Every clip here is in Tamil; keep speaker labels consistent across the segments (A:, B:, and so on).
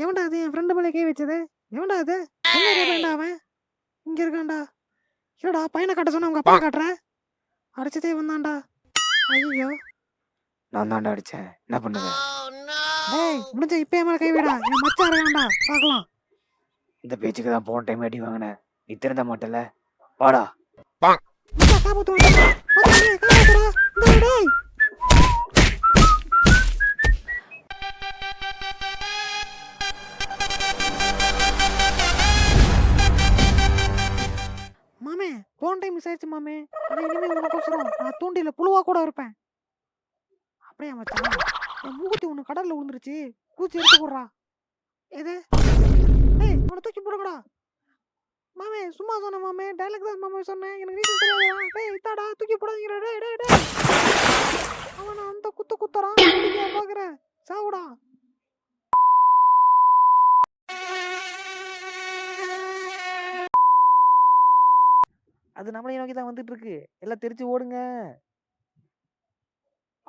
A: எவன்டா அது என் ஃப்ரெண்டு மேலே கை வச்சது? எவன்டா அது? எந்த ஏரியா பையன்டா அவன்? இங்க இருக்கான்டா. இல்லடா பையனை காட்ட சொன்னா உங்க அப்பா காட்டுற? அடிச்சதே வந்தான்டா. ஐயோ.
B: நான் தான்டா அடிச்சேன். என்ன பண்ணுங்க?
A: டேய் முடிஞ்ச இப்பயே மேல கை விடா. என் மச்சான் இருக்கான்டா. பார்க்கலாம்.
B: இந்த பேச்சுக்கு தான் போன டைம் அடி வாங்கினேன். நீ திருந்த மாட்டல. வாடா.
A: மச்சான் காப்பாத்து வந்துடா. மச்சான் காப்பாத்துடா. இந்த டேய். மாமே போன டைம் மிஸ் ஆயிடுச்சு மாமே. ஆனா இனிமே உனக்கோசரம் நான் தூண்டில புழுவா கூட இருப்பேன். அப்படியே மச்சான். என் மூக்குத்தி ஒண்ணு கடல்ல விழுந்துருச்சு. கூச்சி எடுத்து போடுறா. எது? ஏய் அவனை தூக்கி போடுங்கடா. மாமே சும்மா சொன்னேன் மாமே. டைலாக் தான் மாமே சொன்னேன். எனக்கு ரீசன் தெரியாதுடா. டேய் இத்தாடா தூக்கி போடாதீங்கடா. டேய் டேய் டேய். அவன அந்த குத்துறான். அடிக்க பாக்குற. சாவுடா. அது நம்மளை நோக்கி தான் வந்துட்டு இருக்கு. எல்லாம் தெரிச்சு ஓடுங்க.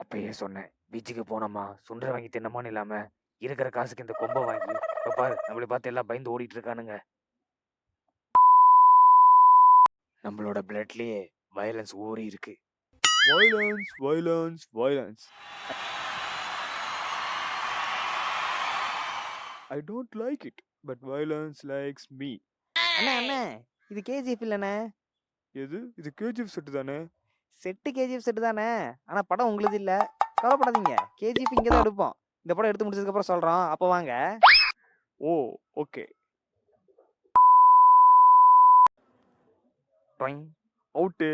B: அப்பயே சொன்னேன். பீச்சுக்கு போனோமா சுண்டரை வாங்கி தின்னமான்னு இல்லாம இருக்கிற காசுக்கு இந்த கொம்பை வாங்கி இப்ப பாரு நம்மளை பார்த்து எல்லாம் பயந்து ஓடிட்டு இருக்கானுங்க. நம்மளோட பிளட்லயே வயலன்ஸ் ஊறி இருக்கு. Violence violence violence. I don't like it but violence likes me.
A: அண்ணே அண்ணே இது கேஜிஎஃப் இல்லண்ணே.
B: எது இது கேஜிஎஃப் செட்டு தானே?
A: செட்டு கேஜிஎஃப் செட்டு தானே. ஆனா படம் உங்களுது இல்ல. கவலைப்படாதீங்க. கேஜிஎஃப் இங்க தான் எடுப்போம். இந்த படம் எடுத்து முடிச்சதுக்கு அப்புறம் சொல்றோம். அப்ப வாங்க.
B: ஓ ஓகே. அவுட்டு.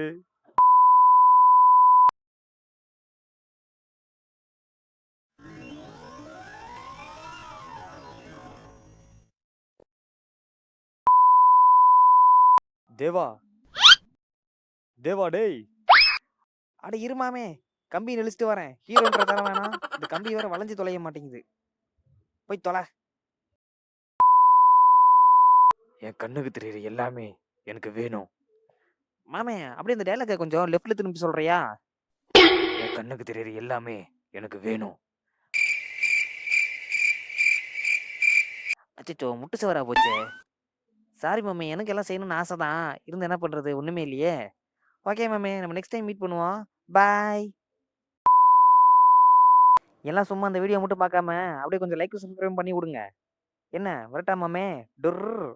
B: தேவா தேவா டேய்.
A: அட இருமாமே. கம்பி நெளிச்சிட்டு வரேன். ஹீரோன்ற தர வேணாம். இந்த கம்பி வேற வளைஞ்சு தொலைய மாட்டேங்குது. போய் தொலை.
B: என் கண்ணுக்கு தெரியுற எல்லாமே எனக்கு வேணும்.
A: மாமே அப்படியே இந்த டைலாக கொஞ்சம் லெஃப்ட்ல திரும்பி சொல்றியா?
B: என் கண்ணுக்கு தெரியுற எல்லாமே எனக்கு வேணும்.
A: அச்சச்சோ முட்டு சவரா போச்சே. சாரி மாமே. எனக்கு எல்லாம் செய்யணும்னு ஆசை தான். இருந்து என்ன பண்றது? ஒண்ணுமே இல்லையே. ஓகே மாமே. நம்ம நெக்ஸ்ட் டைம் மீட் பண்ணுவோம். பாய். எல்லாம் சும்மா அந்த வீடியோ மட்டும் பார்க்காம அப்படியே கொஞ்சம் லைக் சப்ஸ்கிரைப் பண்ணி விடுங்க. என்ன வரட்டா மாமே? டுர்.